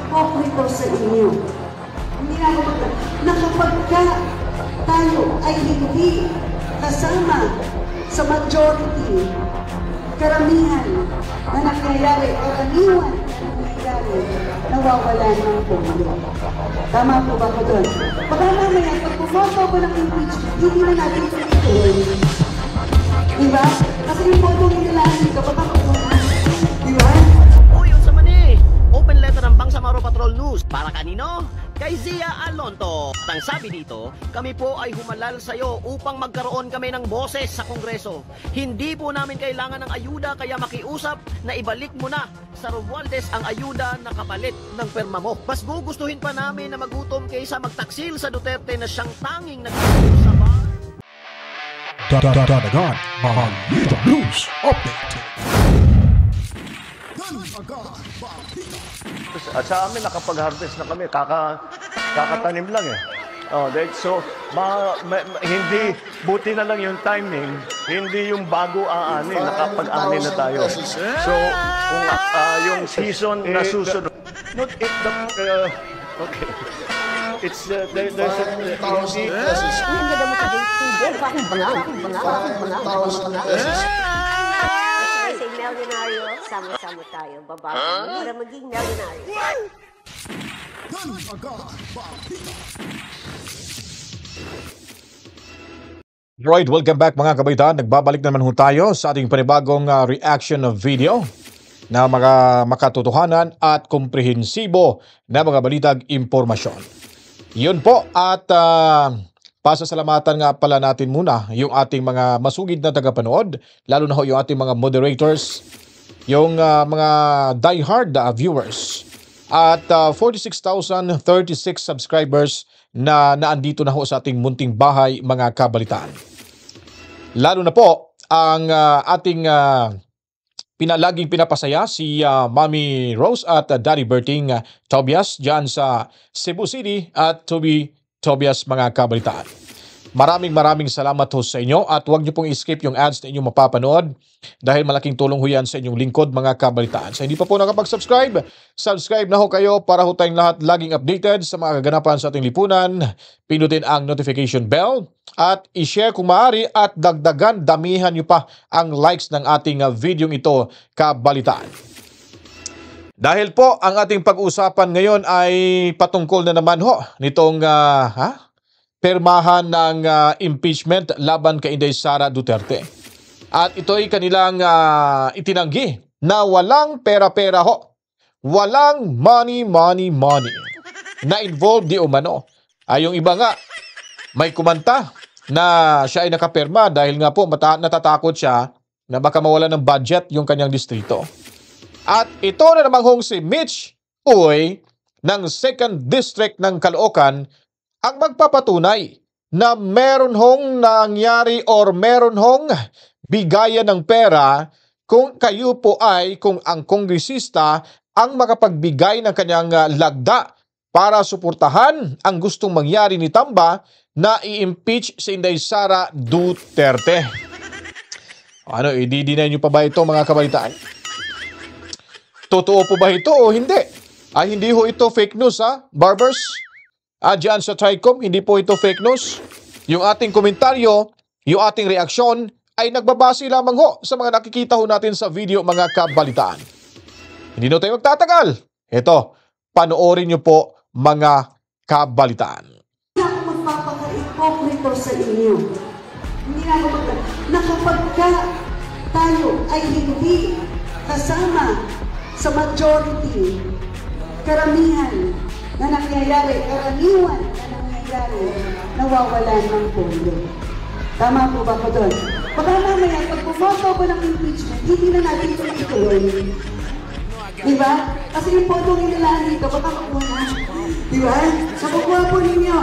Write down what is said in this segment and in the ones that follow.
ipokrito sa inyo. Hindi na ako na kapag tayo ay hindi kasama sa majority, karamihan na nangyayari, karaniwan na nangyayari, nawawalan ng pondo. Tama po ba ko doon? Baka mamaya, pag pumoto ko ng impeachment, hindi na natin ituloy. Diba? Kasi yung pondo nilalaan dito, baka makuha. Diba? Uy, yun sa mani! Open letter ng Bangsamoro Patrol News. Para kanino? Kay Zia Alonto. Ang sabi dito, kami po ay humalal sa iyo upang magkaroon kami ng boses sa Kongreso. Hindi po namin kailangan ng ayuda kaya makiusap na ibalik mo na sa Romualdez ang ayuda na kapalit ng perma mo. Mas gugustuhin pa namin na magutom kaysa magtaksil sa Duterte na siyang tanging nagtutulong sa bar. Dadagan, Balita News Update. At sa amin, nakapag-harvest na kami. Kakatanim lang eh. So, hindi, buti na lang yung timing, hindi yung bago aanin, nakapag-anin na tayo. So, kung yung season na susunod, okay. It's, there's a, milyonaryo, sama-sama tayo, babago para maging milyonaryo. Right, welcome back mga kabaitan. Nagbabalik naman ho tayo sa ating panibagong reaction video na mga makatotohanan at komprehensibo na mga balitag impormasyon. Yun po at pasasalamatan nga pala natin muna yung ating mga masugid na tagapanood, lalo na ho yung ating mga moderators, yung mga diehard viewers at 46,036 subscribers na naandito na ho sa ating munting bahay mga kabalitaan. Lalo na po ang ating laging pinapasaya si Mami Rose at Daddy Berting Tobias dyan sa Cebu City at Tobias mga kabalitaan. Maraming salamat ho sa inyo at huwag niyo pong i-skip yung ads na inyong mapapanood dahil malaking tulong ho yan sa inyong lingkod mga kabalitaan. Sa hindi pa po nakapag-subscribe, subscribe na ho kayo para ho tayong lahat laging updated sa mga kaganapan sa ating lipunan. Pinutin ang notification bell at i-share kung maaari at dagdagan, damihan niyo pa ang likes ng ating video ito kabalitaan. Dahil po ang ating pag-usapan ngayon ay patungkol na naman ho nitong permahan ng impeachment laban kay Inday Sara Duterte. At ito ay kanilang itinanggi na walang pera-pera ho. Walang money na involved di umano. Ay yung iba nga, may kumanta na siya ay nakaperma dahil nga po natatakot siya na baka mawala ng budget yung kanyang distrito. At ito na namang hong si Mitch Uy ng 2nd District ng Caloocan ang magpapatunay na meron hong nangyari or meron hong bigayan ng pera kung kayo po ay, kung ang kongresista ang makapagbigay ng kanyang lagda para suportahan ang gustong mangyari ni Tamba na i-impeach si Inday Sara Duterte. Ano, i-deny nyo pa ba ito mga kabalitaan? Totoo po ba ito o hindi? Ay hindi ho ito fake news barbers? Diyan sa TRICOM, hindi po ito fake news. Yung ating komentaryo, yung ating reaksyon ay nagbabase lamang ho sa mga nakikita ho natin sa video mga kabalitaan. Hindi na tayo magtatagal. Ito, panoorin nyo po mga kabalitaan. Hindi ako magpapaka-ipokrito sa inyo. Hindi na ako na kapag tayo ay hindi kasama sa majority, karamihan na nangyayari, karaniwan na nangyayari, nawawalan ng pondo. Tama po ba ko doon? Baka mamaya, pag pumoto ko ng impeachment, hindi na natin ito ituloy. Diba? Kasi yung pondo nilalaan dito, baka makuha na. Diba? Nakukuha po ninyo.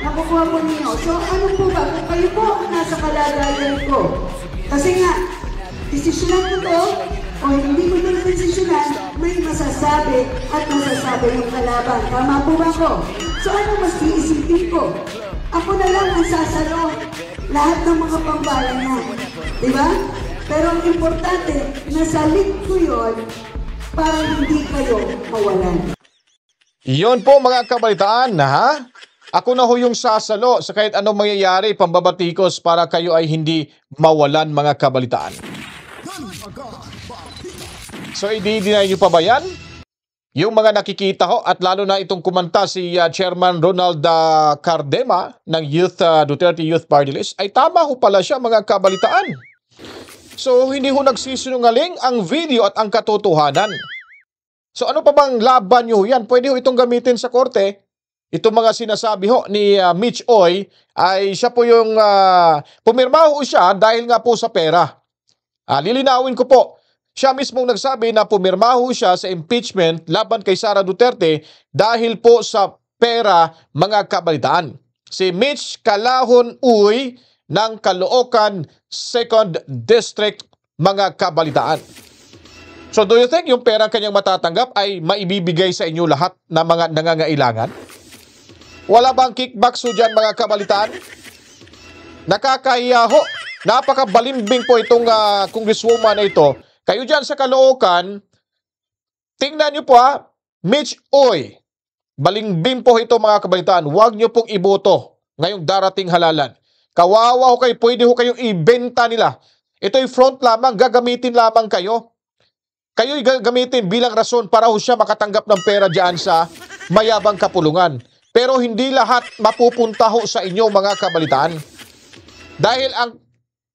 Nakukuha po ninyo. So, ano po ba? Kung kayo po ang nasa kalagayan ko. Kasi nga, desisyonan ko to, o hindi ko ito desisyonan, may masasabi at masasabi yung kalaban. Tama po ba ko? So ano mas iisipin ko? Ako na lang ang sasalo lahat ng mga pambayan na. Diba? Pero ang importante, nasalit ko yun para hindi kayo mawalan. Iyon po mga kabalitaan, ha? Ako na ho yung sasalo sa kahit anong mangyayari pambabatikos para kayo ay hindi mawalan mga kabalitaan. So, i-deny nyo pa ba yan? Yung mga nakikita ho at lalo na itong kumanta si Chairman Ronald Cardema ng Duterte Youth Party List ay tama ho pala siya mga kabalitaan. So, hindi ho nagsisinungaling ang video at ang katotohanan. So, ano pa bang laban nyo yan? Pwede ho itong gamitin sa korte. Itong mga sinasabi ho ni Mitch Oy ay siya po yung pumirma ho siya dahil nga po sa pera. Lilinawin ko po. Siya mismong nagsabi na pumirma ho siya sa impeachment laban kay Sara Duterte dahil po sa pera mga kabalitaan. Si Mitch Calahon Uy ng Caloocan 2nd District mga kabalitaan. So do you think yung pera kanyang matatanggap ay maibibigay sa inyo lahat na mga nangangailangan? Wala bang kickbacks ho dyan mga kabalitaan? Nakakahiya ho. Napakabalimbing po itong congresswoman na ito. Kayo dyan sa Caloocan, tingnan nyo po Mitch Oy. Balimbing po ito mga kabalitaan. Huwag nyo pong iboto ngayong darating halalan. Kawawa ho kayo, pwede ho kayong ibenta nila. Ito'y front lamang, gagamitin lamang kayo. Kayo'y gagamitin bilang rason para ho siya makatanggap ng pera dyan sa mayabang kapulungan. Pero hindi lahat mapupunta ho sa inyo mga kabalitaan. Dahil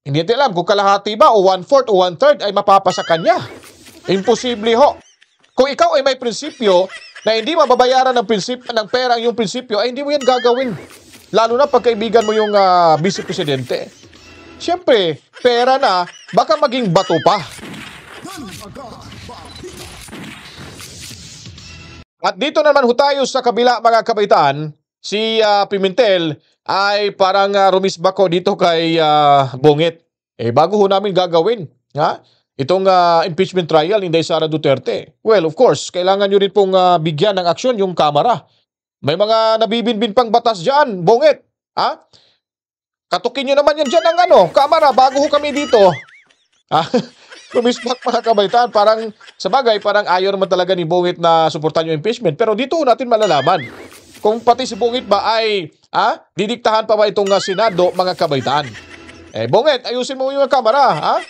hindi natin alam kung kalahati ba o 1/4 o 1/3 ay mapapasa kanya. Imposible ho. Kung ikaw ay may prinsipyo na hindi mababayaran ng pera ang iyong prinsipyo, ay hindi mo yan gagawin. Lalo na pagkaibigan mo yung vice presidente. Siyempre, pera na, baka maging bato pa. At dito naman ho tayo sa kabila mga kabaitaan, si Pimentel ay parang rumisbako dito kay Bungit. Bago ho namin gagawin itong impeachment trial Inday Sara Duterte. Well, of course, kailangan nyo rin pong bigyan ng aksyon yung Kamara. May mga nabibinbin pang batas dyan, Bungit. Katukin nyo naman yan dyan ng Kamara bago ho kami dito. Rumisbak mga kabaitaan, parang sa bagay, parang ayaw naman talaga ni Bungit na suportahan yung impeachment. Pero dito natin malalaman kung pati si Bungit ba ay didiktahan pa ba itong Senado mga kabaitaan. Bungit, ayusin mo yung Kamara.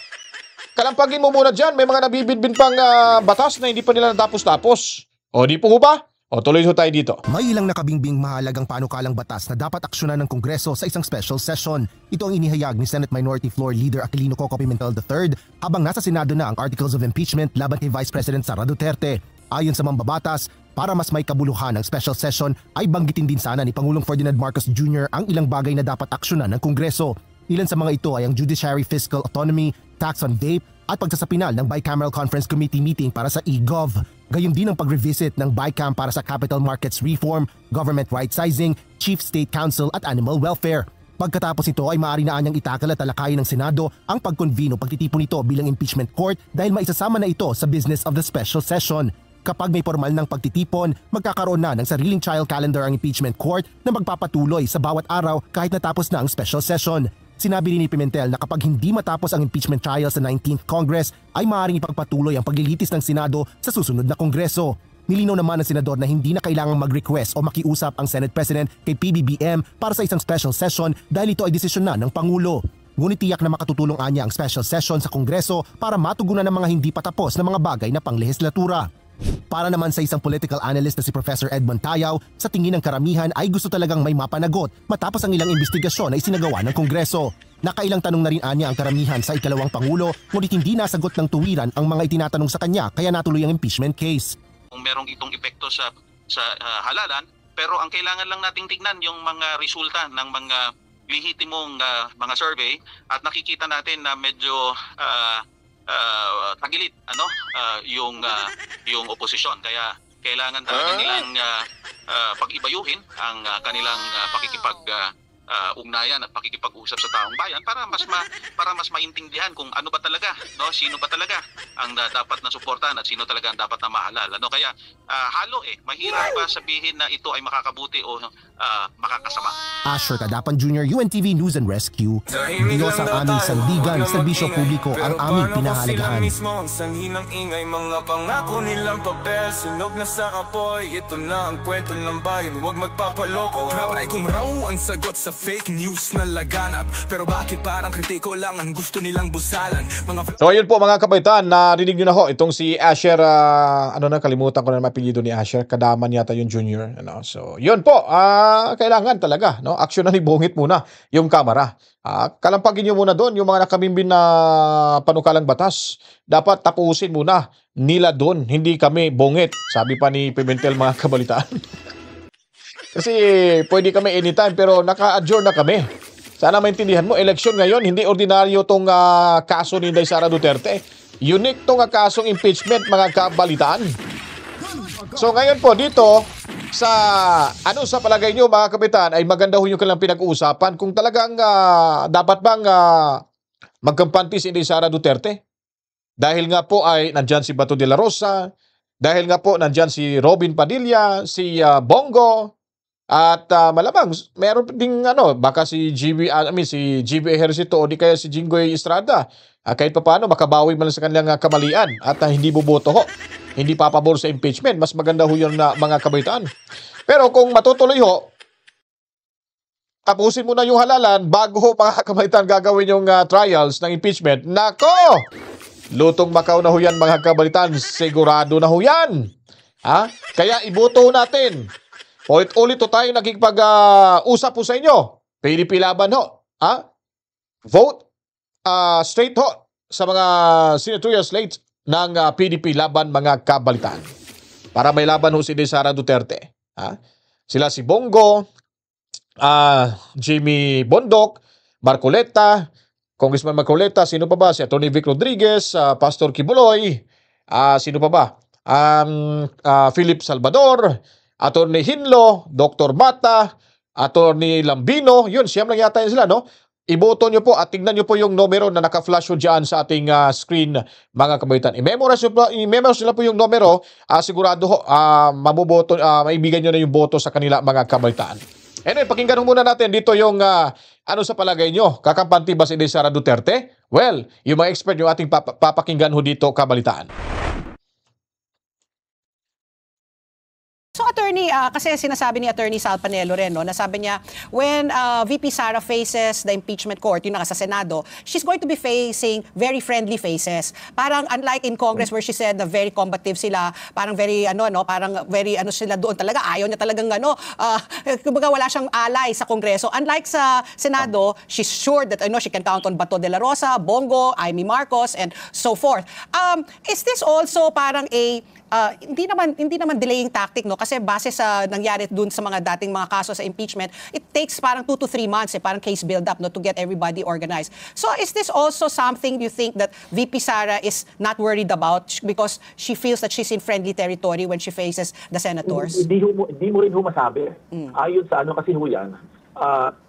Kalampagin mo muna dyan, may mga nabibinbin pang batas na hindi pa nila natapos-tapos. O di po ba? O tuloy ho tayo dito. May ilang nakabingbing mahalagang panukalang batas na dapat aksyonan ng Kongreso sa isang special session. Ito ang inihayag ni Senate Minority Floor Leader Aquilino Coco Pimentel III habang nasa Senado na ang Articles of Impeachment laban kay Vice President Sara Duterte. Ayon sa mambabatas, para mas may kabuluhan ng special session ay banggitin din sana ni Pangulong Ferdinand Marcos Jr. ang ilang bagay na dapat aksyonan ng Kongreso. Ilan sa mga ito ay ang Judiciary Fiscal Autonomy, Tax on Vape at pagsasapinal ng Bicameral Conference Committee meeting para sa e-Gov. Gayon din ang pag-revisit ng BICAM para sa Capital Markets Reform, Government Right-Sizing, Chief State Council at Animal Welfare. Pagkatapos ito ay maaari na anyang itakal at talakayin ng Senado ang pagkonvino pagtitipon nito bilang impeachment court dahil maisasama na ito sa business of the special session. Kapag may formal ng pagtitipon, magkakaroon na ng sariling trial calendar ang impeachment court na magpapatuloy sa bawat araw kahit natapos na ang special session. Sinabi rin ni Pimentel na kapag hindi matapos ang impeachment trial sa 19th Congress ay maaaring ipagpatuloy ang paglilitis ng Senado sa susunod na Kongreso. Nilinaw naman ng Senador na hindi na kailangang mag-request o makiusap ang Senate President kay PBBM para sa isang special session dahil ito ay desisyon na ng Pangulo. Ngunit tiyak na makatutulong anya ang special session sa Kongreso para matugunan ang mga hindi patapos na mga bagay na panglehislatura. Para naman sa isang political analyst na si Professor Edmond Tayaw, sa tingin ng karamihan ay gusto talagang may mapanagot matapos ang ilang investigasyon na isinagawa ng Kongreso. Nakailang tanong na rin anya ang karamihan sa ikalawang Pangulo ngunit hindi nasagot ng tuwiran ang mga itinatanong sa kanya kaya natuloy ang impeachment case. Kung merong itong epekto sa halalan, pero ang kailangan lang nating tignan yung mga resulta ng mga lehitimong mga survey at nakikita natin na medyo tagilid yung oposisyon, kaya kailangan talaga nilang pag-ibayuhin ang kanilang ugnayan at pakikipag-usap sa taong bayan para mas maintindihan kung ano ba talaga, no, sino ba talaga ang dapat na suportahan at sino talaga ang dapat na mahalal, no? Kaya mahirap ba sabihin na ito ay makakabuti o makakasama. Asher Cadapan Jr., UNTV News and Rescue. Diyos ang aming sandigan, serbisyo publiko ang aming pinahalagahan. Mismo ang sanhi ng ingay, mga pangako nilang papel, sunog na sa apoy. Ito na ang kwento ng bayan, huwag magpapaloko. Try kung raw ang sagot sa fake news na laganap, pero bakit parang kritiko lang ang gusto nilang busalan? So ayun po mga kabaitan, narinig nyo na ho itong si Asher, nakalimutan ko na mapilido ni Asher, Cadapan yata yung junior, so yun po, kailangan talaga, no, action na ibungit muna yung kamera. Kalampagin nyo muna doon yung mga nakabimbin na panukalang batas, dapat tapusin muna nila doon, hindi kami bungit, sabi pa ni Pimentel mga kabalitaan. Kasi pwede kami anytime pero naka-adjourn na kami. Sana maintindihan mo, eleksyon ngayon, hindi ordinaryo tong kaso ni Inday Sara Duterte. Unique tong kasong impeachment, mga kabalitaan. So ngayon po dito, sa palagay nyo mga kapitan, ay maganda ho yung kanilang pinag-uusapan kung talagang dapat bang magkampante si Inday Sara Duterte. Dahil nga po ay nandyan si Bato de la Rosa, dahil nga po nandyan si Robin Padilla, si Bongo, at malamang meron ding baka si GB Ejercito o di kaya si Jinggoy Estrada, kahit papaano makabawi man sa kanilang kamalian at hindi boboto ho, hindi papabor sa impeachment. Mas maganda ho yun na mga kabaitaan. Pero kung matutuloy ho, tapusin mo na yung halalan bago ho mga kabaitaan gagawin yung trials ng impeachment. Nako! Lutong Macau na ho yan mga kabaitaan, sigurado na ho yan. Kaya iboto natin. Ulit-ulit to tayo nakikipag-usap po sa inyo. PDP laban ho. Vote straight ho sa mga senatorial slates ng PDP laban mga kabalitaan. Para may laban ho si Inday Sara Duterte. Sila si Bongo, Jimmy Bondoc, Marcoleta, Congressman Marcoleta, sino pa ba? Si Atty. Vic Rodriguez, Pastor Kibuloy, sino pa ba? Philip Salvador, Atty. Hinlo, Dr. Mata, Atty. Lambino, yun, siyam lang yata yun sila, no? Iboto nyo po at tignan nyo po yung numero na naka-flash dyan sa ating screen, mga kabaitan. I-memorize nyo po yung numero, sigurado ho, mabuboto, maibigan nyo na yung boto sa kanila, mga kabaitan. Anyway, pakinggan muna natin dito yung sa palagay nyo, kakampanti ba si Inday Sara Duterte? Well, yung mga expert yung ating papakinggan ho dito, kabalitaan. So attorney, kasi sinasabi ni Attorney Sal Panelo rin, no, nasabi niya, when VP Sara faces the impeachment court, yung nasa Senado, she's going to be facing very friendly faces. Parang unlike in Congress where she said na very combative sila, parang very parang very sila doon talaga, ayaw niya talagang kumbaga wala siyang ally sa Kongreso. Unlike sa Senado, she's sure that she can count on Bato de la Rosa, Bongo, Amy Marcos, and so forth. Is this also parang hindi naman delaying tactic, no? Kasi base sa nangyari dun sa mga dating mga kaso sa impeachment, it takes parang 2 to 3 months, parang case build up, no, to get everybody organized. So is this also something you think that VP Sara is not worried about because she feels that she's in friendly territory when she faces the senators? Hindi mo rin masabi. Ayon sa kasi yan,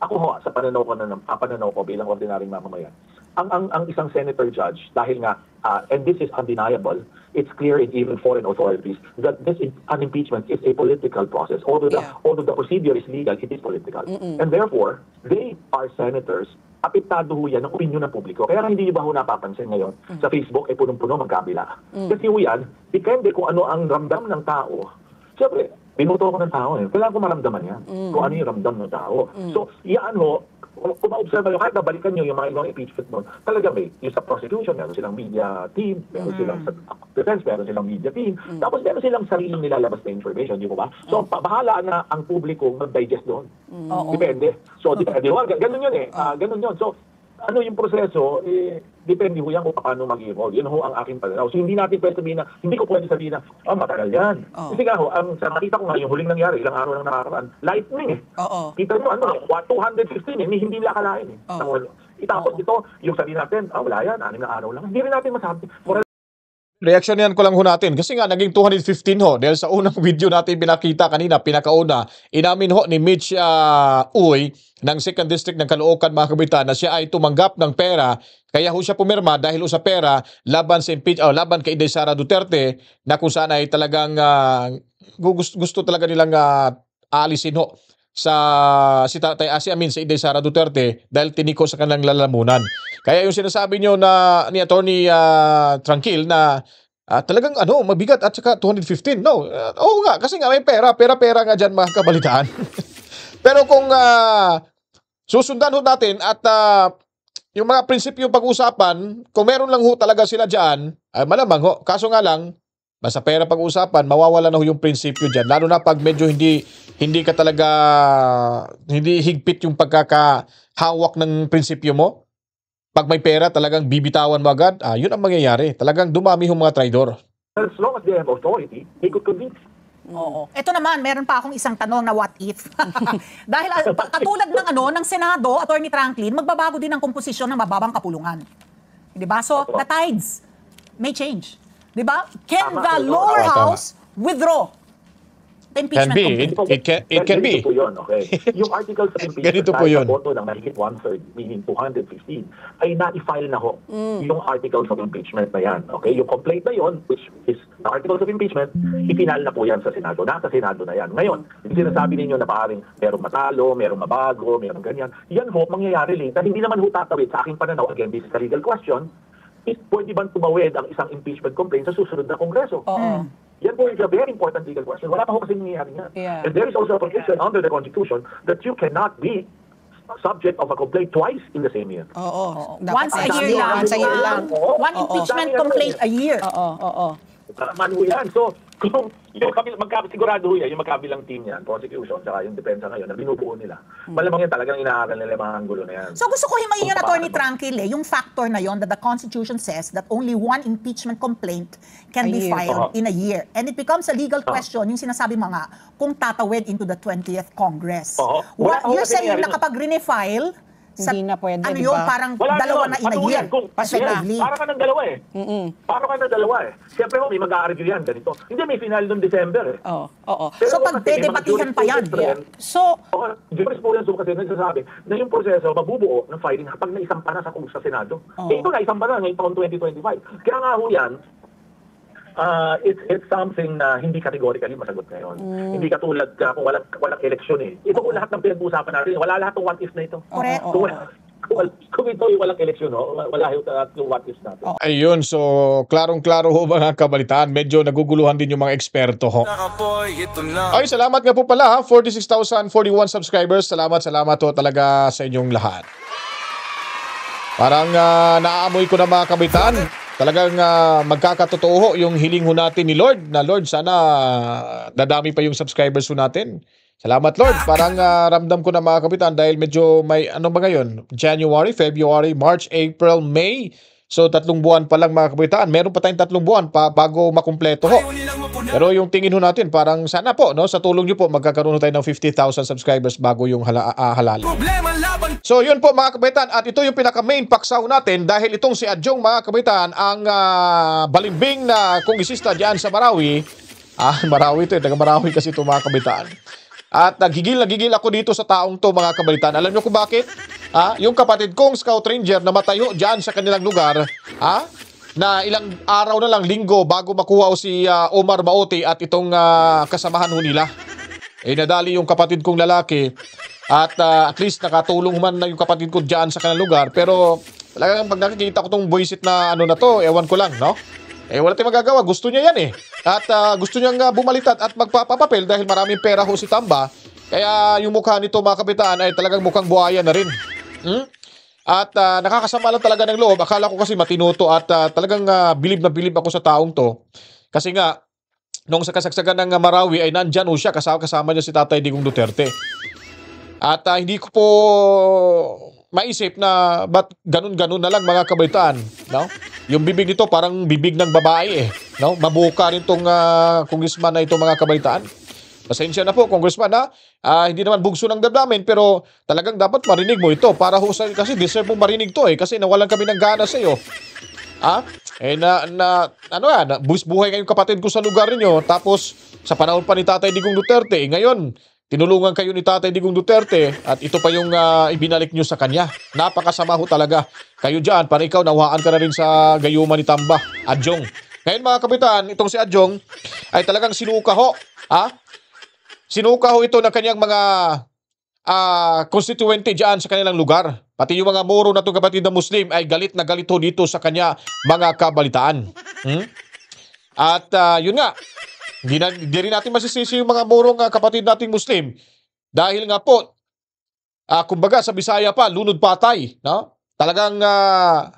ako ho, sa pananaw ko bilang ordinaryong mamamayan, ang isang senator judge, dahil nga, and this is undeniable, it's clear in even foreign authorities that an impeachment is a political process. Although the procedure is legal, it is political. And therefore, they are senators, apektado ho yan ng opinyon ng publiko. Kaya hindi ba ho napapansin ngayon, sa Facebook ay punong-puno magkabila. Kasi ho yan, depende kung ano ang ramdam ng tao. Siyempre, binuto ko ng tao. Kailangan ko maramdaman yan. Kung ano yung ramdam ng tao. So, yan ho, kung ma-observe nyo, kahit nabalikan nyo yung mga ibang impeachment nun, talaga may, yung sa prosecution, meron silang media team, meron silang sa defense, meron silang media team, tapos meron silang sariling nilalabas na information, di ba? So, bahala na ang publiko mag-digest doon. Depende. So, depende. Ganun yun ganun yun. So, ano yung proseso, depende ho yan kung paano mag-evolve. Yun ho ang aking pananaw. So, hindi ko pwede sabihin na, matagal yan. Kasi nga ho, nakita ko nga yung huling nangyari, ilang araw lang nakakaraan, lightning Kita nyo, 215 hindi nila akalain Itapos ito, yung sabihin natin, wala yan, 6 na araw lang. Hindi rin natin masabi. Reaksyonan ko lang ho natin kasi nga naging 215 ho dahil sa unang video natin pinakita kanina, pinakauna, inamin ho ni Mitch Uy ng 2nd District ng Caloocan mga kabitan na siya ay tumanggap ng pera kaya ho siya pumirma dahil ho sa pera laban sa laban kay Inday Sara Duterte na kung saan ay talagang gusto talaga nilang aalisin ho sa si Inday Sara Duterte dahil tiniko sa kanilang lalamunan. Kaya yung sinasabi nyo na ni Attorney Tranquil na talagang mabigat at saka 215. No, oo nga kasi nga may pera nga dyan mga kabalitaan. Pero kung susundan ho natin at yung mga prinsipyo pag-usapan, kung meron lang ho talaga sila dyan, ay malamang ho. Kaso nga lang, basta pera pag-usapan, mawawala na ho yung prinsipyo dyan. Lalo na pag medyo hindi ka talaga, hindi higpit yung pagkakahawak ng prinsipyo mo. Pag may pera, talagang bibitawan mo agad. Yun ang mangyayari. Talagang dumami yung mga traidor. As long as they have authority, they could convince. Oo. Ito naman, meron pa akong isang tanong na what if. Dahil katulad ng Senado, Attorney Franklin, magbabago din ang komposisyon ng mababang kapulungan. Diba? So, the tides may change. Diba? Can the lower house withdraw the impeachment complaint? It can be. Ganito po yun, okay? Yung articles of impeachment Ganito po yun. sa boto ng mahigit 1/3, meaning 215, ay na-file na ho yung articles of impeachment na yan. Okay? Yung complaint na yun, which is the articles of impeachment, ipinal na po yan sa Senado. Nasa Senado na yan. Ngayon, yung sinasabi ninyo na paring merong matalo, merong mabago, merong ganyan, yan ho, mangyayari later. Hindi naman ho tatawid sa aking pananaw, again, this is a legal question, is pwede bang tumawid ang isang impeachment complaint sa susunod na Kongreso? Yan po is a very important legal question. Wala pa ho kasi nangyayari nga. And there is also a provision under the Constitution that you cannot be subject of a complaint twice in the same year. Once a year lang. Once a year lang. One impeachment complaint a year. Tama ho yan. So, kung yung sigurado ho yan, yung magkabilang team yan, prosecution, saka yung depensa ngayon, na binubuo nila. Malamang yan talagang inaaral nila yung mga anggulo na yan. So gusto ko himayin yun, Attorney Tranquil, yung factor na yon that the Constitution says that only one impeachment complaint can be filed in a year. And it becomes a legal question, yung sinasabi mga, kung tatawid into the 20th Congress. You're saying na kapag rinefile, hindi na pwede, ano yung parang dalawa na in a year? Para ka ng dalawa eh. Para ka ng dalawa eh. Siyempre may mag-a-argue yan, ganito. Hindi, may final noong December eh. So pagdedebatihan pa yan. So, jurisprudence kasi nagsasabi na yung proseso mabubuo ng filing kapag naisampa na sa Senado. Ito naisampa na ngayong taon 2025. Kaya nga ho yan, it's something na hindi categorically masagot ngayon. Hindi katulad kung walang eleksyon eh. Ito kung lahat ng pinag-uusapan natin, wala lahat ng what if na ito. Correct. Kung ito yung walang eleksyon, wala yung what if natin. Ayun, so klarong-klaro ho mga kabalitaan. Medyo naguguluhan din yung mga eksperto ho. Ay, salamat nga po pala ha. 46,041 subscribers. Salamat ho talaga sa inyong lahat. Parang naaamoy ko na mga kabalitaan. Talagang magkakatotoo yung hiling ho natin ni Lord na Lord, sana dadami pa yung subscribers ho natin. Salamat Lord. Parang ramdam ko na mga kapitan dahil medyo may ano ba ngayon? January, February, March, April, May. So 3 buwan pa lang mga kapitan. Meron pa tayong 3 buwan bago makumpleto ho. Pero yung tingin ho natin parang sana po, no, sa tulong niyo po magkakaroon tayo ng 50,000 subscribers bago yung halal. So yun po mga kapitan, at ito yung pinaka-main paksaw natin dahil itong si Adjong mga kapitan ang balimbing na kongresista diyan sa Marawi. Marawi ito, taga Marawi kasi ito mga kapitan. At nagigil ako dito sa taong to mga kabalitan. Alam niyo kung bakit? Yung kapatid kong Scout Ranger na matayo dyan sa kanilang lugar, na ilang araw na lang, linggo, bago makuha si Omar Maote at itong kasamahan ho nila. Nadali yung kapatid kong lalaki at at least nakatulong man na yung kapatid ko dyan sa kanilang lugar. Pero talagang pag nakikita ko tong buwisit na ano na to, ewan ko lang, no? Wala tayong magagawa. Gusto niya yan eh. At gusto niyang bumalitat at magpapapapel dahil maraming pera ho si Tamba. Kaya yung mukha nito mga kapitan ay talagang mukhang buhaya na rin. At nakakasama lang talaga ng loob. Akala ko kasi matinuto at talagang bilib na bilib ako sa taong to. Kasi nga, nung sa kasagsagan ng Marawi ay nandyan ho siya. Kasama niya si Tatay Digong Duterte. At hindi ko po maisip na ba't ganun-ganun na lang mga kabalitaan, no? Yung bibig nito parang bibig ng babae eh, no? Mabuka rin tong congressman na ito mga kabalitaan. Pasensya na po congressman hindi naman bugso ng damdamin pero talagang dapat marinig mo ito para kasi deserve mo marinig to eh kasi nawalan kami ng gana sa iyo. buwis buhay ngayong kapatid ko sa lugar niyo, tapos sa panahon pa ni Tatay Digong Duterte, ngayon, tinulungan kayo ni Tatay Digong Duterte at ito pa yung ibinalik nyo sa kanya. Napakasama ho talaga. Kayo dyan, para ikaw, nawahaan ka na rin sa gayuma ni Tamba, Adjong. Ngayon mga kapitan, itong si Adjong ay talagang sinuka ho. Sinuka ho ito ng kanyang mga constituente dyan sa kanilang lugar. Pati yung mga Moro na itong kapatid na Muslim ay galit na galit ho dito sa kanya mga kabalitaan. At yun nga, hindi rin natin masisisi yung mga Morong kapatid nating Muslim. Dahil nga po, kumbaga sa Bisaya pa, lunod patay. No? Talagang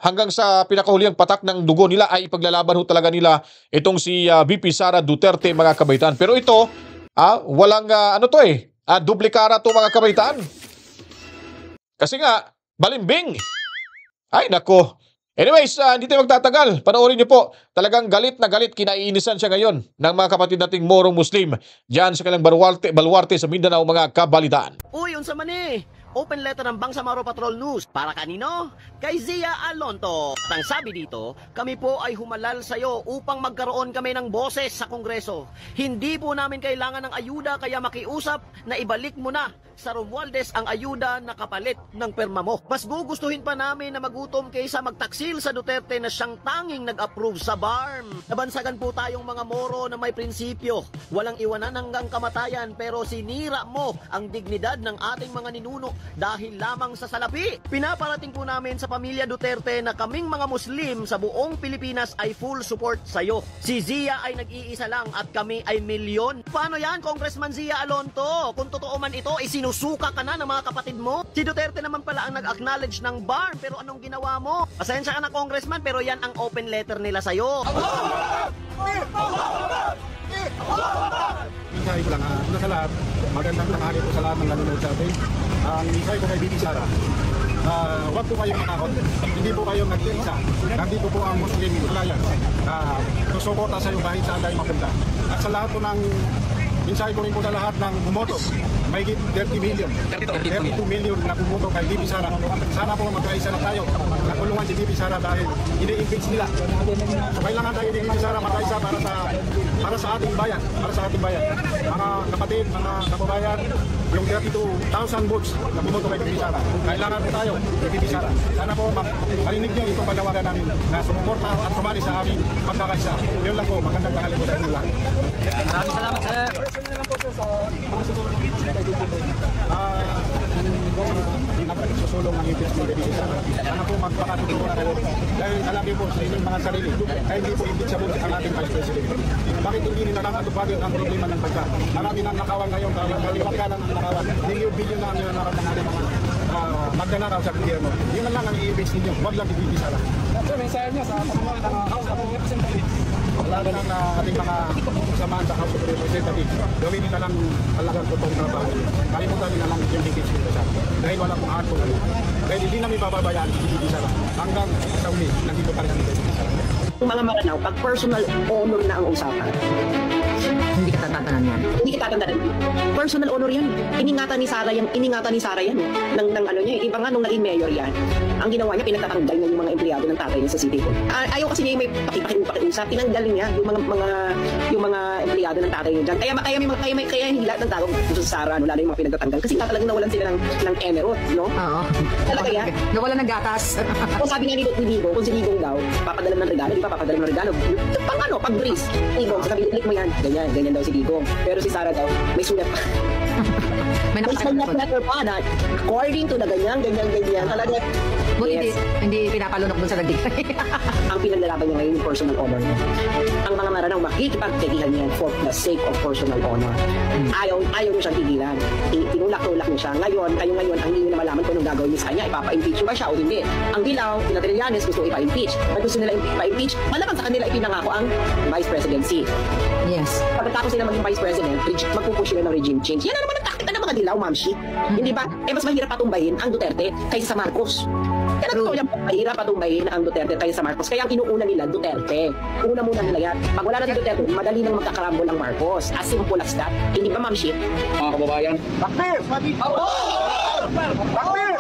hanggang sa pinakahuliang patak ng dugo nila ay ipaglalaban ho talaga nila itong si VP Sara Duterte mga kabaitan. Pero ito, walang duplikara to mga kabaitan. Kasi nga, balimbing. Ay nako. Anyways, hindi tayo magtatagal. Panoorin niyo po, talagang galit na galit, kinaiinisan siya ngayon ng mga kapatid nating Morong Muslim diyan sa kanilang baluarte sa Mindanao mga kabalitaan. Uy, unsa man eh? Open letter ng Bangsamoro Patrol News. Para kanino? Kay Zia Alonto. Ang sabi dito, kami po ay humalal sa iyo upang magkaroon kami ng boses sa Kongreso. Hindi po namin kailangan ng ayuda kaya makiusap na ibalik mo na sa Romualdez ang ayuda na kapalit ng perma mo. Mas gugustuhin pa namin na magutom kaysa magtaksil sa Duterte na siyang tanging nag-approve sa BARM. Nabansagan po tayong mga Moro na may prinsipyo. Walang iwanan hanggang kamatayan pero sinira mo ang dignidad ng ating mga ninuno dahil lamang sa salapi. Pinaparating po namin sa pamilya Duterte na kaming mga Muslim sa buong Pilipinas ay full support sa iyo. Si Zia ay nag-iisa lang at kami ay milyon. Paano yan, Congressman Zia Alonto? Kung totoo man ito, sinusuka ka na ng mga kapatid mo. Si Duterte naman pala ang nag-acknowledge ng BARM pero anong ginawa mo? Pasensya ka na, Congressman, pero yan ang open letter nila sa iyo. Mensahe ko lang, una sa lahat, magandang tanghali po sa lahat ng nanonood sa atin. Ang mensahe ko kay VP Sara, huwag po kayong matakot, hindi po kayong nag-iisa. Nandito po ang Muslim Alliance, susuporta sa iyo kahit saan tayo mapunta. At sa lahat po ng mensahe ko rin po sa lahat ng bumoto, may 30 million, 32 million na bumoto kay VP Sara. Sana po magkaisa na tayo. Nakulungan si VP Sara dahil ini-impeach nila. So kailangan tayo VP Sara magkaisa para sa ating bayan, Mga kapatid, mga kababayan, yung 32,000 votes na bumoto kay VP Sara. Kailangan po tayo kay VP Sara. Sana po marinig niyo itong panawagan namin na sumuporta at sumali sa aming pagkakaisa. Yun lang po, magandang tanghali po sa inyo lahat. Maraming salamat, sir. Susulong ang impeachment kay VP Sara. Sana po magpakatuturo na kayo. Dahil alam niyo po sa inyong mga sarili, kaya hindi po impeachable ang ating Vice President. Bakit hindi nila lang atupagin ang problema ng bansa? Marami nang nakawan ngayon, kaliwakanan ang nakawan. Bilyon na ang nilanaran ng ating mga magdanakaw sa gobyerno. Yun lang ang i-impeach ninyo, huwag lang VP Sara. Sir, mensahe niya sa pamumuhay ng House of Representatives. Lalo ng ating mga samahan sa House of Representatives, gawin nila lang talagang totoong trabaho. Kalimutan nila lang yung impeachment sa dahil wala pong ato. Dahil hindi namin bababayaan si VP Sara hanggang sa uli, nandito pa rin ang VP Sara. Mga Maranao, pag personal honor na ang usapan, hindi ka tatandanan yan. Hindi ka tatandanan. Personal honor yan. Iningatan ni Sara yan. Ng ano niya. Iba nga nung naging mayor yan. Ang ginawa niya, pinagtatanggal niya yung mga empleyado ng tatay niya sa city hall. Ayaw kasi niya may pakiusap. Tinanggal niya yung mga empleyado ng tatay niya dyan. Kaya hindi lahat ng tao gusto sa Sara, lalo yung mga pinagtatanggal. Kasi talagang nawalan sila ng emerald, no? Oo. Talaga yan. Nawalan ng gatas. Kung sabi nga ni Digong, kung si Digong daw, papadala ng regalo, di ba papadala ng regalo? Pag breeze. Digong, sabi, click mo yan. Ganyan daw si Digong. Pero si Sara daw, may sulat pa. May letter pa na according to the ganyan. Talaga. Yes. Hindi pinapalunok dun sa nagdikay. Ang pinaglalaban niya ngayon yung personal honor niya. Ang mga Maranao makikipagtegihan niya for the sake of personal honor. Ayaw niyo siyang tigilan. Tinulak-tulak niyo siya. Ngayon, ang hindi na malaman kung anong gagawin niya sa kanya. Ipapa-impeach ba siya o hindi? Ang Dilaw, na Trillanes gusto ipa-impeach. Pag gusto nila ipa-impeach, malamang sa kanila ipinangako ang vice presidency. Yes. Pagkatapos sila maging vice president, magpupush sila ng regime change. Yan na naman ang taktika ng mga Dilaw, Mamshi. Hindi ba? Mas mahirap patumbahin ang Duterte kaysa sa Marcos. Kaya totoo yan, mahirap patumbahin ang Duterte kaysa sa Marcos. Kaya ang inuuna nila, Duterte. Una muna nila yan. Pag wala na si Duterte, madali nang magkakarambol ang Marcos. As simple as that. Hindi ba, Mamshi? Mga kababayan. Takbir! Takbir! Takbir!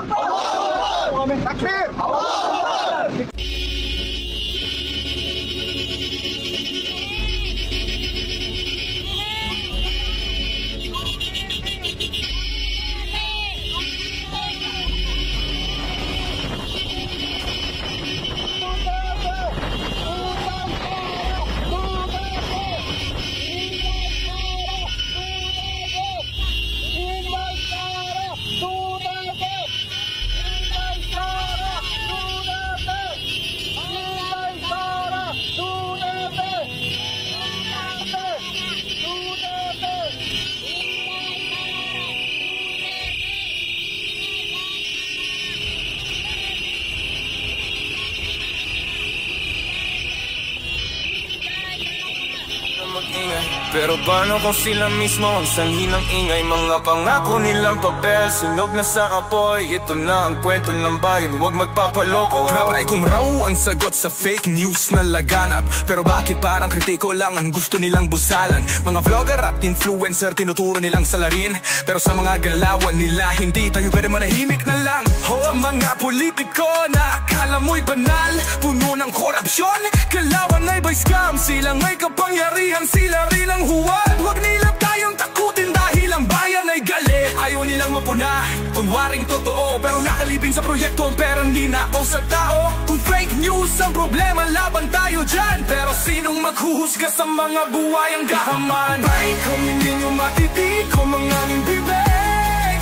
Pero paano kung sila mismo ang sanhi ng ingay? Mga pangako nilang papel, sunog na sa apoy. Ito na ang kwento ng bayan, huwag magpapaloko. Try kung raw ang sagot sa fake news na laganap. Pero bakit parang kritiko lang ang gusto nilang busalan? Mga vlogger at influencer tinuturo nilang salarin, pero sa mga galawan nila hindi tayo pwede manahimik na lang. O mga politiko na akala mo'y banal, puno ng korupsyon, kalawan ay by scam. Sila nga'y kapangyarihan, sila rin ang huwad. Huwag nila tayong takutin dahil ang bayan ay galit. Ayaw nilang mapuna, kunwaring totoo, pero nakalibing sa proyekto ang perang ninakaw sa tao. Kung fake news ang problema, laban tayo dyan. Pero sinong maghuhusga sa mga buwayang gahaman? Ay kung hindi nyo matitig kung mga aming bibig,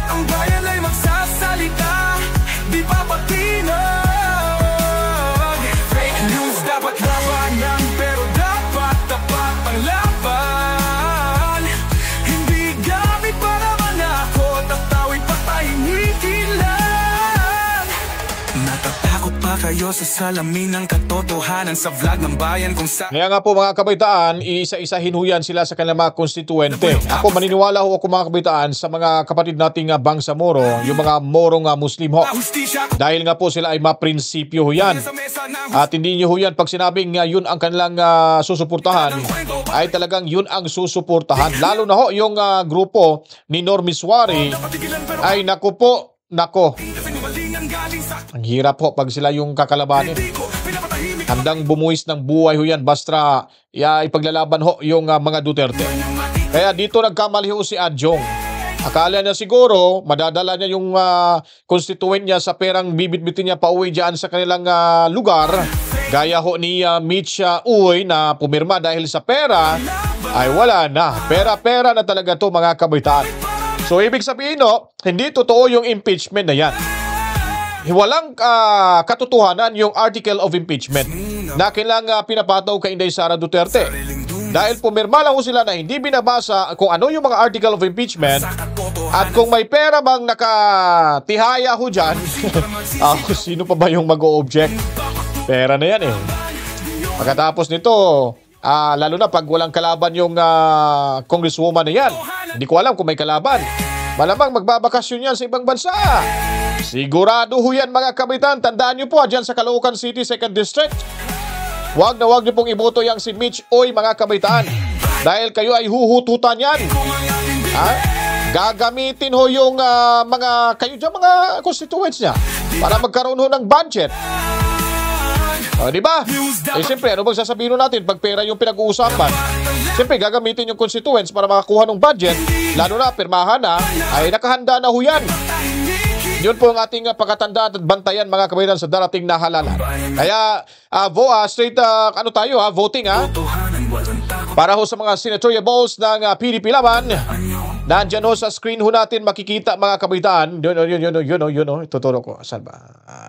ang bayan ay magsasalita, di papatinag. Fake news dapat labanan, pero dapat tapat ang laban. Hindi gamit para manakot at tawid patahimikin lang. Natatakot pa kayo sa salamin ng katotohanan sa vlog ng bayan kung sa... Kaya nga po mga kabaitaan, iisa-isahin ho yan sila sa kanilang mga konstituente. Ako maniniwala ho ako mga kabaitaan sa mga kapatid nating Bangsamoro, yung mga Morong Muslim ho. Dahil nga po sila ay maprinsipyo ho yan. At hindi nyo ho yan pag sinabing yun ang kanilang susuportahan, ay talagang yun ang susuportahan. Lalo na ho yung grupo ni Normiswari, ay naku po, nako. Ang hirap ho pag sila yung kakalabanin. Handang bumuwis ng buhay ho yan basta ipaglalaban ho yung mga Duterte. Kaya dito nagkamali ho si Adjong. Akala niya siguro madadala niya yung constituent niya sa perang bibitbitin niya pauwi dyan sa kanilang lugar. Gaya ho ni Mitch Uy na pumirma dahil sa pera ay wala na. Pera-pera na talaga to mga kabaitaan. So ibig sabihin no, hindi totoo yung impeachment na yan. Walang katotohanan yung article of impeachment na kailangang pinapataw kay Inday Sara Duterte. Dahil pumirma lang sila na hindi binabasa kung ano yung mga article of impeachment at kung may pera bang nakatihaya ho dyan, sino pa ba yung mag-o-object? Pera na yan eh. Pagkatapos nito, lalo na pag walang kalaban yung congresswoman na yan, hindi ko alam kung may kalaban. Malamang magbabakasyon yan sa ibang bansa. Sigurado ho yan mga kabitan. Tandaan nyo po dyan sa Caloocan City 2nd District. Huwag na huwag nyo pong iboto yang si Mitch Oy mga kabitan. Dahil kayo ay huhututan yan. Gagamitin ho yung kayo dyan mga constituents niya para magkaroon ho ng budget. Diba? Siyempre, ano bang sasabihin natin pag pera yung pinag-uusapan? Siyempre, gagamitin yung constituents para makakuha ng budget. Lalo na, pirmahan na, ay nakahanda na ho yan. Yun po ang ating pagkatandaan at bantayan mga kabaitan sa darating na halalan. Kaya voting para ho sa mga senatorial balls ng PDP Laban. Nandyan ho sa screen ho natin makikita mga kabaitan. Yun, ituturo ko. Saan ba?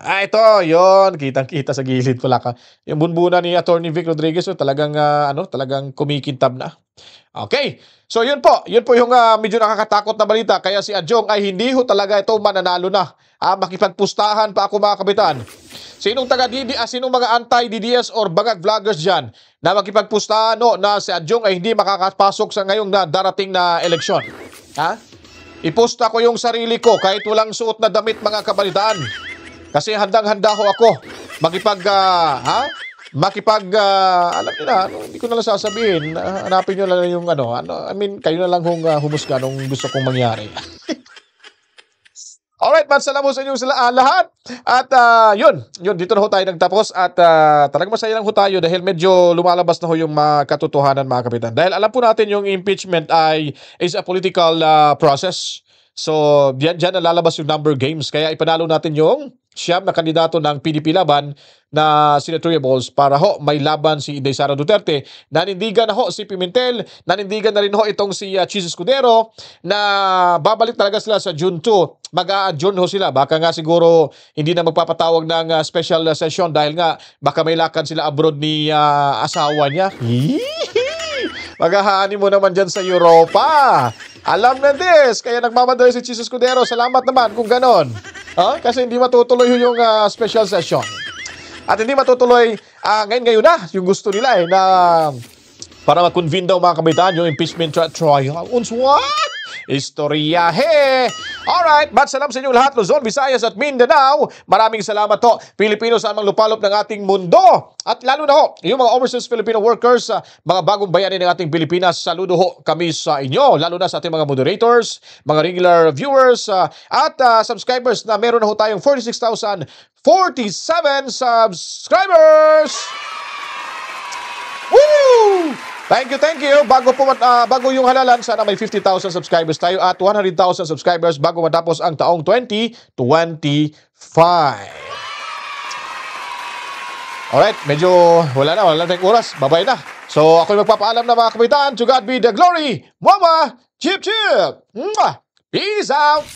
Ito, yun. Kitang-kita sa gilid pala ka. Yung bunbuna ni Attorney Vic Rodriguez, talagang kumikintab na. Okay. So yun po yung medyo nakakatakot na balita. Kaya si Adjong ay hindi ho talaga ito mananalo na. Makipagpustahan pa ako mga kabitan. Sinong sinong mga anti-DDS or bangag vloggers dyan na makipagpustahan na si Adjong ay hindi makakapasok sa ngayong na darating na eleksyon? Iposta ko yung sarili ko kahit walang suot na damit mga kabalitaan. Kasi handang-handa ho ako alam niyo na, hindi ko na lang sasabihin. Hanapin niyo lang yung kayo na lang humusga nung gusto kong mangyari. Alright, salamat sa inyong lahat. At yun, dito na ho tayo nagtapos. At talagang masaya lang ho tayo dahil medyo lumalabas na ho yung katotohanan mga kapitan. Dahil alam po natin yung impeachment is a political process. So, diyan nalalabas yung number games. Kaya ipanalo natin yung siyam na kandidato ng PDP Laban na senatorial balls para ho may laban si Inday Sara Duterte. Nanindigan na ho si Pimentel, nanindigan na rin ho itong si Chis Escudero na babalik talaga sila sa June 2. Mag-a-adjourn ho sila. Baka nga siguro hindi na magpapatawag ng special session dahil nga baka may lakad sila abroad ni asawa niya. Maghahani mo naman dyan sa Europa. Alam na this. Kaya nagmamadali si Chis Escudero. Salamat naman kung ganon. Kasi hindi matutuloy yung special session. At hindi matutuloy ngayon na yung gusto nila na para mag-convene daw mga kabitan yung impeachment trial. Unswa? Istoryahe! Alright, salam sa inyong lahat, Luzon, Visayas at Mindanao. Maraming salamat ho, Pilipino sa amang lupalop ng ating mundo. At lalo na ho, yung mga overseas Filipino workers, mga bagong bayani ng ating Pilipinas, saludo ho kami sa inyo. Lalo na sa ating mga moderators, mga regular viewers, at subscribers na meron na ho tayong 46,047 subscribers! Woo! Thank you. Bago yung halalan, sana may 50,000 subscribers tayo at 100,000 subscribers bago matapos ang taong 2025. Alright, medyo wala na tayong oras. Babay na. So ako'y magpapaalam na mga kapitan. To God be the glory. Mama, chip. Mwah! Peace out!